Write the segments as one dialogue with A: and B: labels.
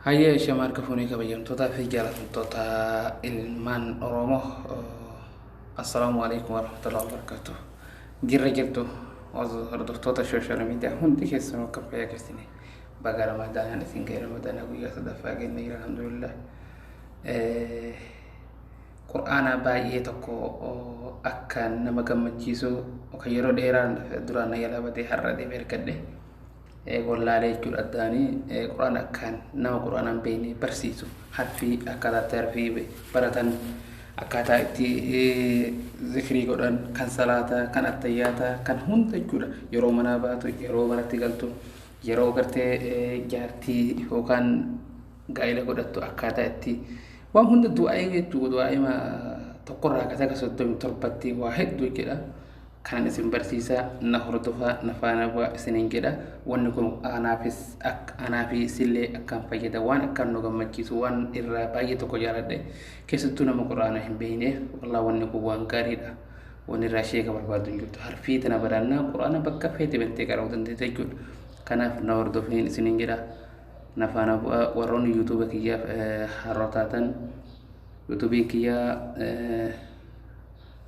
A: Hayya shamarka kafuni kabajamtoota fi jaallatamtoota ilmaan Oromoo. Assalaamu alaikum warahmatullahi wabarakatuh. Jirra jirtu hordoftoota sooshaal miidiyaa hundi keessanuu akka fayyaa keessanii baga Ramadaan isin ga'e Ramadaan guyyaa sadaffaa kenne jira alhamdulillah. Qur'aana baay'ee tokko akka nama gammachiisu kan yeroo dheeraan duraan na yalabatee har'a deebi'ee argadhe. Wallaalee jechuudha addaanii quraan akkaan nama quraanaan beekne barsiisu harfii akkaataa harfii baratan akkaataa itti zikrii godhan kan salaataa kan attayyaata kan hunda jechuudha yeroo manaa baatu yeroo manatti galtu yeroo gartee jaartii yookaan gaa'ela godhattu akkaataa itti waan hunda du'aa'ee jechuudha du'aa'ee tokkorraa akka 37 waa hedduu jedha. Kan isin barsiisa na hordofaa na faana bu'aa isiniin jedha wanni kun anaafis illee akkaan fayyada waan akkaan nu gammachiisu waan irraa baay'ee tokko jaaladhe keessattuu nama quraana hin beekneef wallaahi wanni kun waan gaariidha wanni irraa sheeka barbaadu hin jirtu harfii tana baraannaa quraana bakka feete bantee qara'uu dandeessa jechuudha. Kanaaf na hordofneen isiniin jedha na faana bu'aa warroonni yuutuuba kiyyaaf harrootaatan yuutuubiin kiyyaa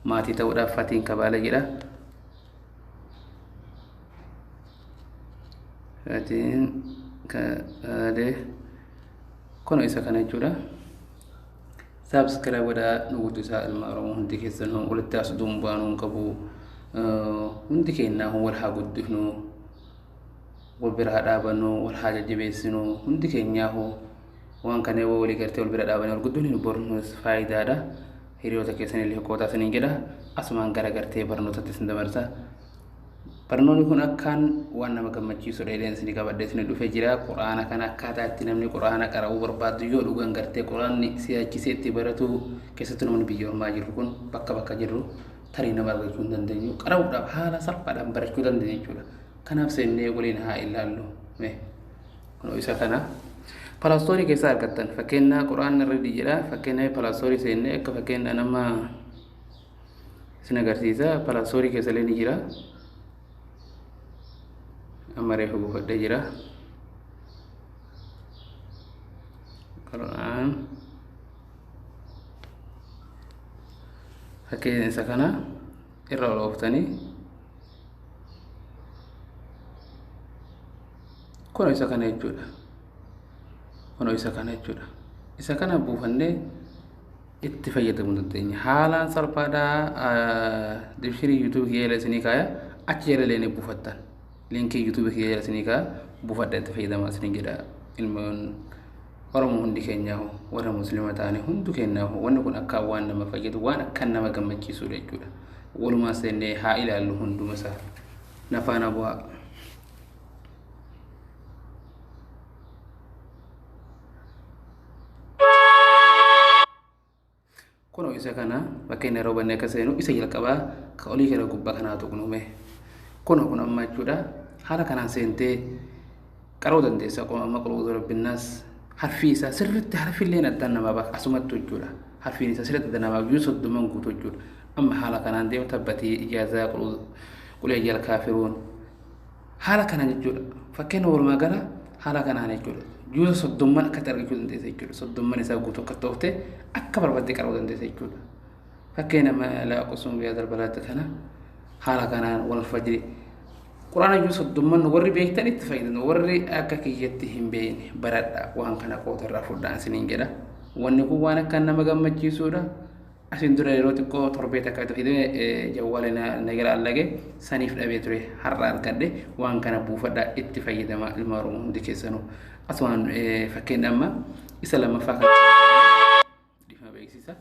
A: maatii ta'uudhaaf fatiin kabaala jedha. Fatiin kabalee kun isa kana jechuudha. Subscribe godhaa nu guddisaa ilma Oromoo hundi keessanuu walitti as dumbaanuun qabu hundi keenyaa wal haa guddifnu wal bira haa dhaabannu wal haa jajjabeessinu hundi keenyaa waan kana walii gartee wal bira dhaabanii wal guddifnu bornuus faayidaadha. Hiriyoota keessanii illee kootaa isiniin jedha asumaan garagartee barnootatti isin dabarsa. Barnoonni kun akkaan waan nama gammachiisudha ileen isinii qabadhee isinii dhufee jira. Quraana kana akkaataa itti namni quraana qara'uu barbaadu yoo dhugan gartee quraanni si'achisee itti baratu keessattuu namni biyya ormaa jiru kun bakka jirru tarii nama argachuu hin dandeenyu qara'uudhaaf haala salphaadhaan barachuu dandeenya jechuudha. Kanaaf seennee waliin haa ilaallu. Kun isa kana. Palastoorii keessaa argattan fakkeenya quraana irra jedha fakkeenya palastoorii seennee akka fakkeenya nama isin agarsiisa palastoorii keessa illee ni jira amma reefu buufadhee jira quraan fakkeenya isa kana irra ol ooftanii kun isa kana jechuudha. Kun isa kana jechuudha. Isa kana buufannee itti fayyadamuu dandeenya. Haalaan salphaadhaa dibshirii YouTube kiyya isinii kaaya achi jala illee buufattan. Linkii YouTube kiyya isinii kaaya buufadhaa itti fayyadamaa isiniin jedha ilmoon Oromoo hundi keenyaa warra Musliima ta'anii hundi keenyaa wanni kun akka waan nama fayyadu waan akka nama gammachiisudha jechuudha. Walumaa seennee haa ilaallu hunduma isaa na faana bu'aa. Kun isa kana fakkeenya yeroo banne akka seenu isa jalqabaa ka olii gara gubbaa kanaa tuqnume kun amma jechuudha haala kanaan seentee qara'uu dandeessa. Amma qulqulluu rabbinnaas harfii isaa sirriitti harfiillee addaan namaa bakka asumatti jechuudha harfiin isaa sirriitti addaan namaa biyyuu soddoman guutuu jechuudha. Amma haala kanaan deemu tabbatii ijaazaa qulee jala kaafiruun haala kanaan jechuudha fakkeenya walumaa gala haala kanaan jechuudha. Juusa soddomman akka argachuu dandeessa jechuudha. Soddomman isaa guutuu akka ta'utte akka barbaadde qara'uu dandeessa jechuudha. Fakkeenya laa qosum biyya darbalaatti kana haala kanaan wal fajri quraana juusa soddomman warri beektan itti fayyadamu warri akka kiyyatti hin beekne baradha waan kana qoodarraa fudhaan isiniin jedha. Wanni kun waan akka nama gammachiisudha. Asin dura yeroo xiqqoo torbee takka itti fidee jawwaale nagara allage saniif dhabee ture har'a argadhe waan kana buufadhaa itti fayyadama ilma Oromoo hundi keessanuu. Asumaan fakkeenya amma isa lammaffaa kan dhifama beeksisa.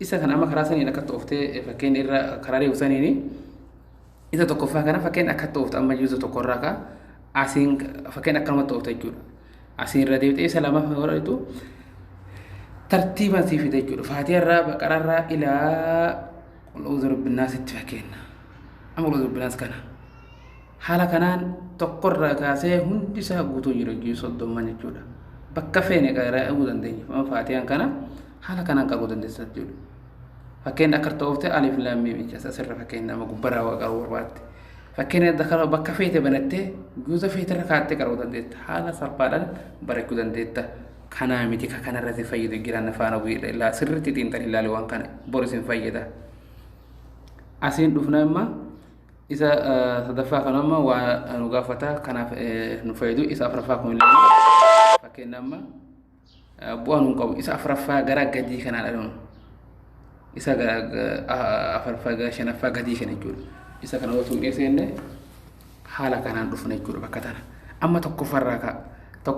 A: Isa kana amma karaa saniin akka tooftee fakkeenya irra karaa deemu saniini isa tokkoffaa kana fakkeenya akka toofte amma juusa tokkorraa ka asiin fakkeenya akkanuma toofte jechuudha. Asiin irra deebitee isa lammaffaa godhatu tartiibaan sii fide jechuudha. Faatihaa irraa baqararraa ilaa qulqulluu rabbinaas itti fakkeenya. Amma qulqulluu rabbinaas kana haala kanaan tokkorraa kaasee hundi isaa guutuu jira jiru soddomman jechuudha. Bakka feene qara'uu dandeenya. Amma faatihaan kana haala kanaan qara'uu dandeessa jechuudha. Fakkeenya akka toofte alif laam miim jecha asirra fakkeenya nama gubbaraa waa qara'uu barbaadde. Fakkeenya dakara bakka feete banattee juusa feeterra kaattee qara'uu dandeetta. Haala salphaadhaan barachuu dandeetta. kana miti ka kana rati fayyidu giran faana wi la sirriti tin tan ilali wan kan borisin fayyida asin dufna ma isa sadafa kana ma wa anu gafata kana nu fayyidu isa afrafa ko ilali fakena ma bu anu ko isa afrafa gara gadi kana don isa gara afrafa ga shana fa gadi kana jul isa kana wato desende hala kana dufna jul bakatana amma tokko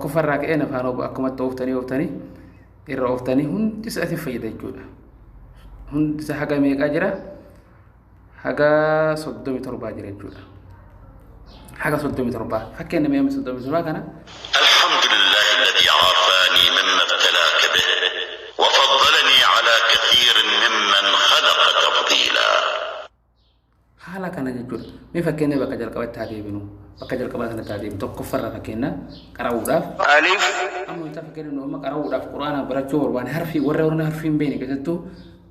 A: farraka ena faano akkuma tooftani irra oftani hundi sa'ati fayyada jechuudha hundi sa haga meeqa jira haga 37 jira jechuudha haga 37 fakkeenya mee 37 kana
B: alhamdulillah alladhi afani mimma ibtalaka bih wa faddalani ala kathirin mimman khalaqa tafdila
A: hala kana jechuudha mee fakkeenya bakka jalqabatti hadeebinu bakka jalqabaa kana taadee tokko farra fakkeenya qarawuudhaaf
B: alif
A: amma ta fakkeenya no amma qarawuudhaaf quraana barachuu barbaane harfi warra harfiin beene keessattuu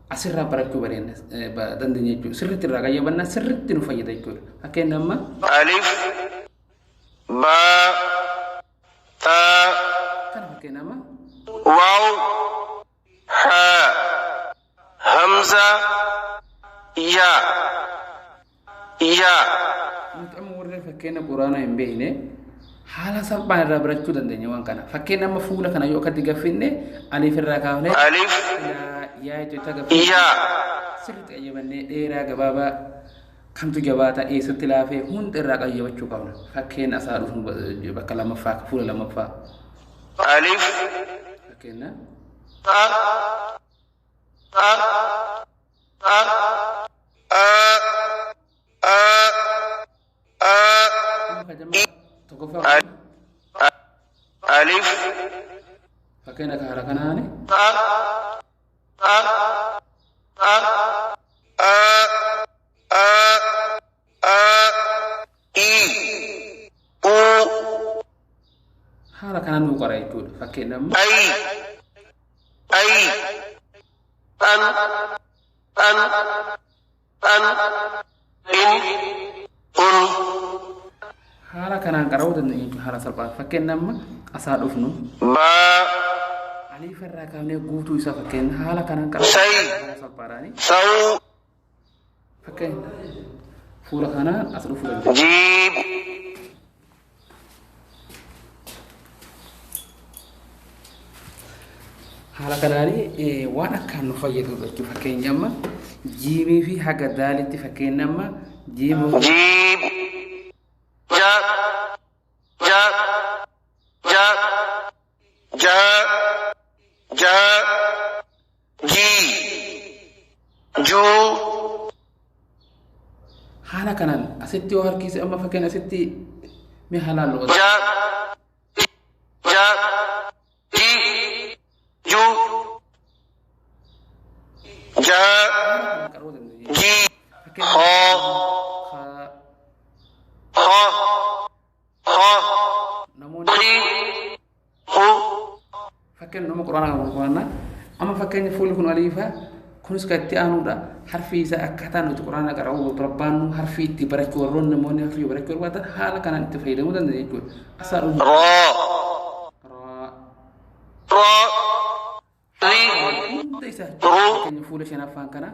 A: asirraa barachuu bareen dandeenye jechuudha sirriitti irraa qayyabanna sirriitti nu fayyada jechuudha fakkeenya amma
B: alif ba ta
A: kana fakkeenya amma
B: waw ha hamza ya
A: Mutam warra fakkeenya quraana hin beekne haala salphaan irraa barachuu dandeenya waan kana fakkeenya amma fuula kana yoo akkatti gaffinne alif irraa kaafne
B: alif
A: yaa jecha gaffinne sirriitti qayyabannee dheeraa gabaabaa kamtu jabaata eessatti laafee hunda irraa qayyabachuu qabna fakkeenya asaa dhufu bakka lammaffaa fuula lammaffaa
B: alif
A: fakkeenya
B: alif
A: fakkeenya ka harakanaani haala kanaan nu qara jechuudha fakkeenya amma
B: ay an in un
A: haala kanaan qara'uu dandeenya jechuudha haala salphaan fakkeenya amma asaa dhufnu
B: ba
A: alif irraa kaafnee guutuu isaa fakkeenya haala kanaan qara'uu haala salphaadhaani
B: saw
A: fakkeenya fuula kanaan as dhufuu dandeenya
B: jib
A: haala kanaani waan akkaan nu fayyadu jechuudha fakkeenya amma jiimii fi haga daalitti fakkeenya amma jiimuu
B: jib ja ja ja ja ja ji ju
A: haala kanaan asitti yoo harkise amma fakkeenya asitti mee haalaan lo'atu
B: ja ja ji ju ja
A: qara'uu dandeenya
B: ji
A: fakkeenya
B: ho ho
A: namoonni
B: hu
A: fakkeenya nama quraana kan quraana amma fakkeenya fuulli kun aliifa kunis kan itti aanuudha harfi isaa akkaataa nuti quraana qara'uu barbaannu harfi itti barachuu warroon namoonni harfi barachuu barbaatan haala kanaan itti fayyadamuu dandeenya jechuudha asaa dhufu
B: ro ro ri
A: hunda isaa fakkeenya fuula shanaffaan kana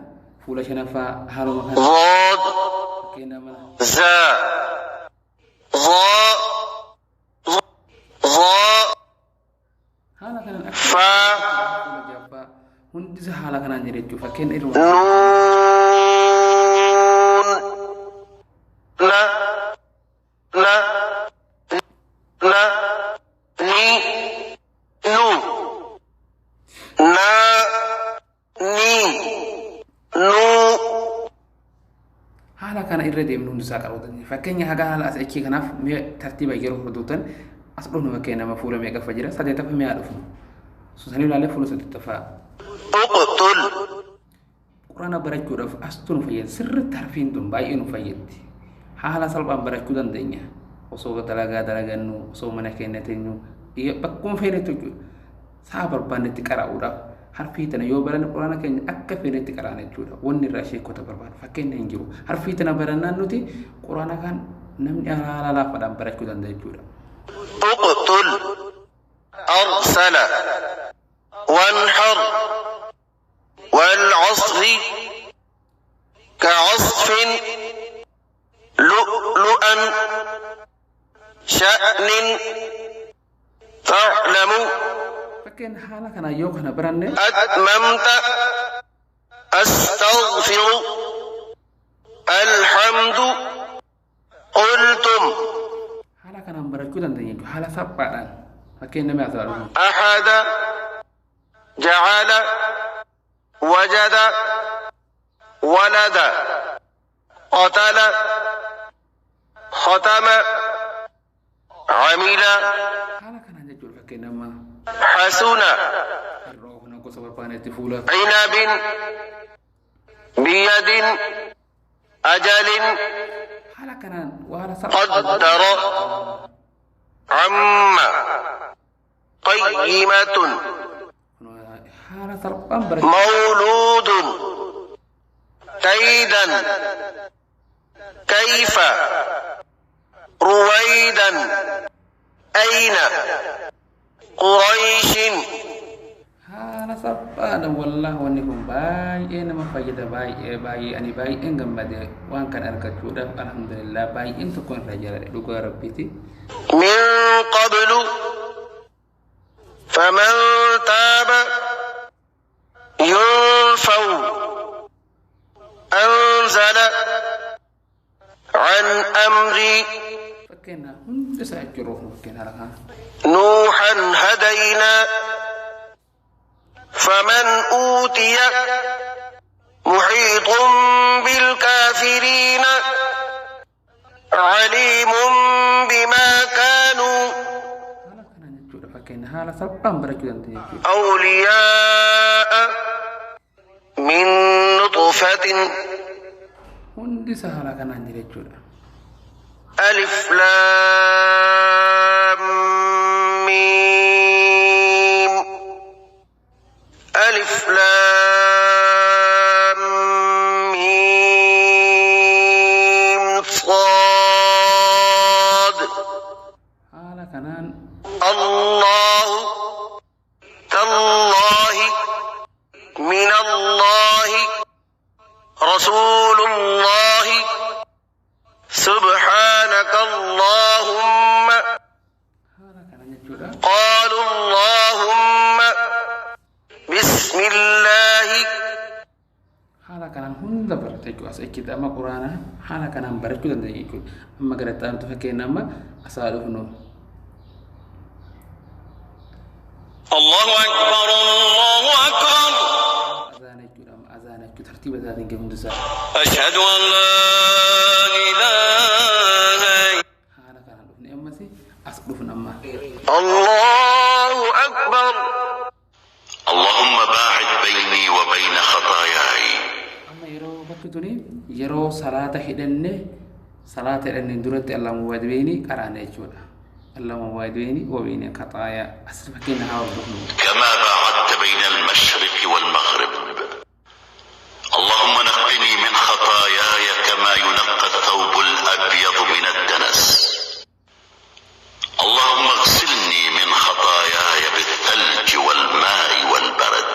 A: fuula shanaffaa haaluma kana
B: ضاد
A: fakkeenya mana
B: ذا ظا ظا
A: haala kanaan
B: fa
A: fuula jaffaa hundi isaa haala kanaan jedhe jechuudha fakkeenya irra
B: نون نا نا نا ني نو نا ني نو
A: haala kana irra deemnu hundi isaa qara'uu dandeenya fakkeenya haga haala as achii kanaaf mee tartiiba yeroo fudhatuutan as dhufnu fakkeenya nama fuula meeqaffa jira sadeetaffa mee haa dhufnu sanii ilaalee fuula sadeetaffaa
B: اقتل
A: quraana barachuudhaaf astu nu fayyada sirriitti harfiin tun baay'ee nu fayyaddi haala salphaan barachuu dandeenya osoo dalagaa dalagannu osoo mana keenya teenyu bakkuma feenetti jechuudha saa barbaannetti qara'uudhaaf harfii tana yoo baranne quraana keenya akka feenetti qara'ana jechuudha wanni irraa sheekota barbaadu fakkeenya hin jiru harfii tana barannaan nuti quraana kan namni haala laafaadhaan barachuu danda'a jechuudha
B: اقتل
C: والمرسل وانحر والعصر كعصف لؤلؤا شأن تعلم
A: Fakkiin haala kana yoo kana baranne
C: أتممت أستغفر الحمد قلتم
A: haala kanaan barachuu dandeenya jechuudha. Haala salphaadhaan fakkiin namni haasa'aa dhufu.
C: أحد جعل وجد ولد قتل ختم عمل
A: Haala kanaan jechuudha fakkiin nama
C: حسن
A: yeroo kana gosa barbaadetti fuula
C: عنب بيد أجل
A: haala kanaan waan salphaa
C: قدر عم قيمة
A: haala salphaan barachuu
C: مولود كيدا كيف رويدا أين قريش
A: haala salphaadhaan wallah wanni kun baay'ee nama fayyada baay'ee ani baay'een gammade waan kan argachuudhaaf alhamdulillah baay'een tokko irraa jaalladhe dhugaa rabbiiti.
C: من قبل فمن تاب ينفو أنزل عن أمري
A: Fakkiin hundi isaa jiruuf fakkiin haala kana.
C: نوحا هدينا فمن أوتي محيط بالكافرين عليم بما كانوا
A: Haala kanaan jechuudha fakkiin haala salphaan barachuu dandeenya jechuudha.
C: أولياء من نطفة
A: Hundi isaa haala kanaan jira jechuudha.
C: ألف لام ميم ألف لام ميم صاد
A: Haala kanaan
C: الله تالله من الله رسول الله سبحانك اللهم
A: haala kanaan jechuudha.
C: قالوا اللهم بسم الله
A: Haala kanaan hunda barate jechuudha. As kitaaba quraanaa haala kanaan barachuu dandeenya jechuudha. Amma garataan fakkiin amma asaa dhufnu.
C: الله أكبر الله أكبر
A: Azaana jechuudha. Amma azaana jechuudha. Tartiiba isaatiin gahee hundi isaa.
C: أشهد أن لا إله
A: Haala kanaan dhufne ammas as dhufnu amma.
C: الله أكبر
B: اللهم باعد بيني وبين خطاياي
A: Amma yeroo bakki tuni yeroo salaata hidhanne duratti Allahumma waadbeeni qaraana jechuudha. Allahumma waadbeeni wabeeni khaxaayaa as fakkiin haa hordofnu.
B: كما باعدت بين المشرق والمغرب اللهم نقني من خطاياي كما ينقى الثوب الأبيض من الدنس اللهم اغسلني من خطاياي بالثلج والماء والبرد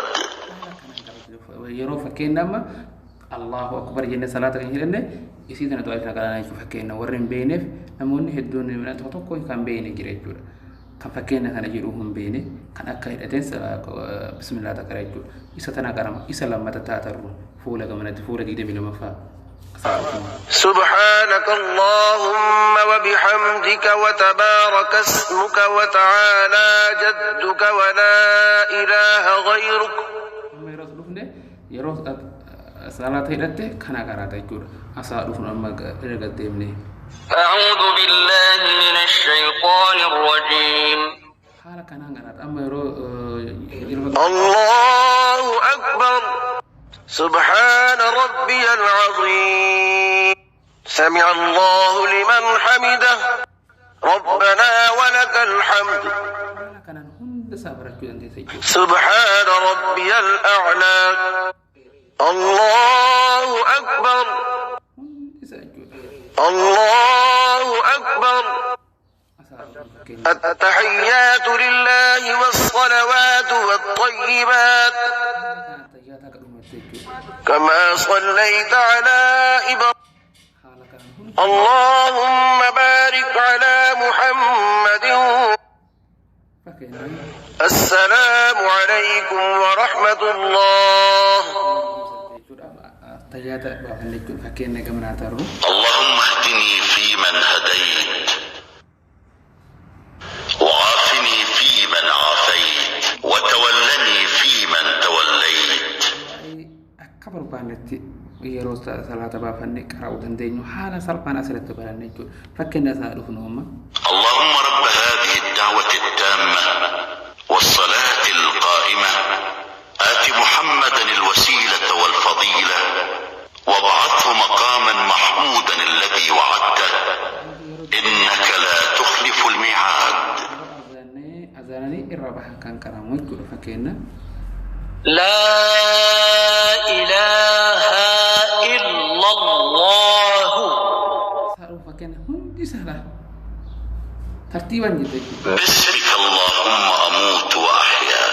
A: Yeroo fakkiin nama Allahu akbar jennee salaata kan hidhanne isii tana du'aa kana qaraana jechuudha. Fakkiin warri hin beekneef namoonni hedduun tokko kan beekne jira jechuudha. Kan fakkiin kana jedhu hin beekne kan akka hidhateen bismillah takara jechuudha. Isa tana qarama isa lammata taatarru fuula gamanatti fuula 22 faa.
C: سبحانك اللهم وبحمدك وتبارك اسمك وتعالى جدك ولا إله غيرك
A: Amma yeroo dhufne yeroo salaata hidhatte kana qaraata jechuudha. Asaa dhufnu amma erga deemne.
C: أعوذ بالله من الشيطان الرجيم
A: Haala kanaan qaraata amma yeroo
C: الله أكبر سبحان ربي العظيم سمع الله لمن حمده ربنا ولك الحمد
A: haala kanaan hunda isaa barachuu dandeessa jechuudha.
C: سبحان ربي الأعلى الله أكبر
A: Hundi isaa jechuudha.
C: الله أكبر
A: Asaa dhufnu fakkiin
C: التحيات لله والصلاة الطيبات
A: tayyaata kadhumatti jechuudha
C: كما صليت على إبراهيم
A: haala kanaan hundi
C: اللهم بارك على محمد
A: fakkeenyaaf
C: السلام عليكم ورحمة الله
A: tayyaata baafanne jechuudha fakkeenya gamanaa ta'u
B: اللهم اهدني فيمن هديت وعافني فيمن عافيت وتولني فيمن توليت
A: akka barbaanetti yeroo salaata baafanne qara'uu dandeenyu haala salphaan asirratti baranne jechuudha fakkeenya isaa dhufnu amma
B: اللهم رب هذه الدعوة التامة والصلاة القائمة آت محمدا الوسيلة والفضيلة وابعثه مقاما محمودا الذي وعدته إنك لا تخلف الميعاد
A: azaananii irra bahan kan qaramu jechuudha fakkeenya
C: لا إله إلا الله
A: saadhu fakkeenya hundi isaadha tartiiban jette jechuudha
B: باسمك اللهم أموت وأحيا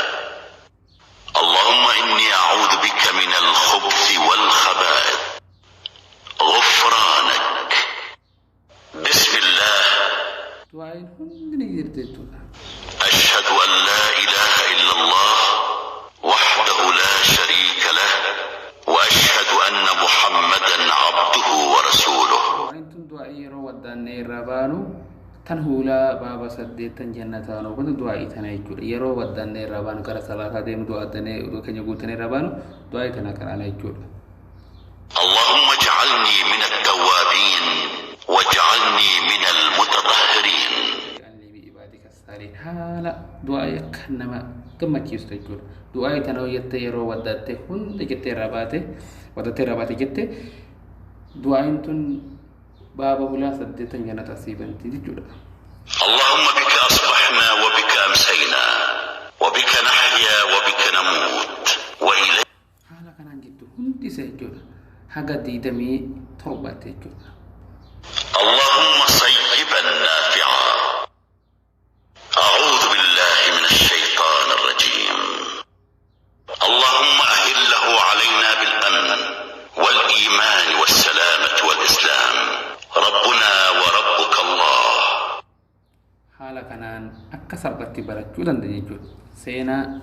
B: اللهم إني أعوذ بك من الخبث والخبائث غفرانك بسم الله
A: du'aayin hundi ni jirte jechuudha
B: أشهد أن لا إله إلا الله وحده لا شريك له وأشهد أن محمدا عبده ورسوله
A: du'aayin tun du'aa'ii yeroo waddaannee irraa baanu tan huulaa baaba saddeettan jannataan obbatu du'aa'ii tana jechuudha yeroo waddaannee irraa baanu gara salaataa deemu du'aattanii keenya guutanii irraa baanu du'aa'ii tana karaana jechuudha
B: اللهم اجعلني من التوابين واجعلني من المتطهرين
A: Ja'alni bi'ibaadika saaliin haala du'aa'ii akka nama gammachiistu jechuudha du'aa'ii tana hojjette yeroo waddaatte hunda jettee irraa baate waddattee irraa baate jette du'aa'iin tun baaba hulaa saddeettan jannata siibanti jechuudha
B: اللهم بك أصبحنا وبك أمسينا وبك نحيا وبك نموت وإليك
A: haala kanaan jettu hundi isa jechuudha haga 27 jechuudha
B: اللهم صيبا نافعا أعوذ بالله من الشيطان الرجيم اللهم أهله علينا بالأمن والإيمان والسلامة والإسلام ربنا وربك الله
A: haala kanaan akka salphatti barachuu dandeenya jechuudha seenaa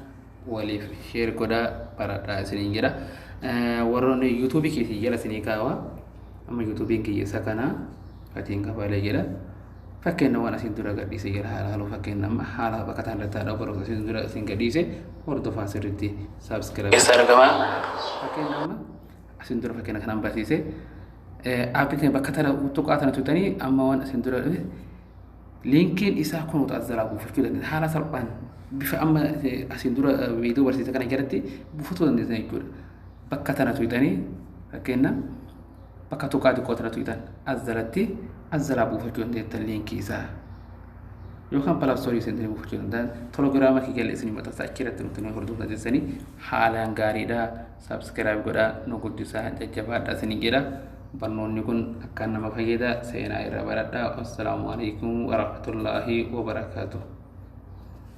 A: waliif sheer godhaa baradhaa isiniin jedha warroonni yuutuubii keessi jala isinii kaawaa amma yuutuubiin kiyyeessa kanaa fatiin kafalee jedha fakkeenya waan asiin dura gadhiise jedha haala haaluu fakkeenya amma haala bakka ta'an irratti haadha baroota asiin dura isin gadhiise hordofaa sirriitti saabskiraayib keessa argamaa fakkeenya amma asiin dura fakkeenya kanaan barsiise aappii bakka tana tuqaa tana tutanii amma waan asiin dura dhufe linkiin isaa kun utaazzalaa buufachuu dandeenya haala salphaan bifa amma asiin dura viidiyoo barsiisa kana jalatti buufachuu dandeessan jechuudha bakka tana tutanii fakkeenya bakka tuqaa xiqqoo tana tutan azzalatti azzalaa buufachuu dandeettan linkii isaa yookaan palaastoorii isin buufachuu dandeettan telegiraama kiyyalee isin maxxansa achirratti nuti hordofuu dandeessanii haalaan gaariidha saabskiraayib godhaa nu guddisaa jajjabaadhaa isin jedha barnoonni kun akkaan nama fayyada seenaa irra baradhaa. Assalaamu alaikum warahmatullaahi wabarakaatuh.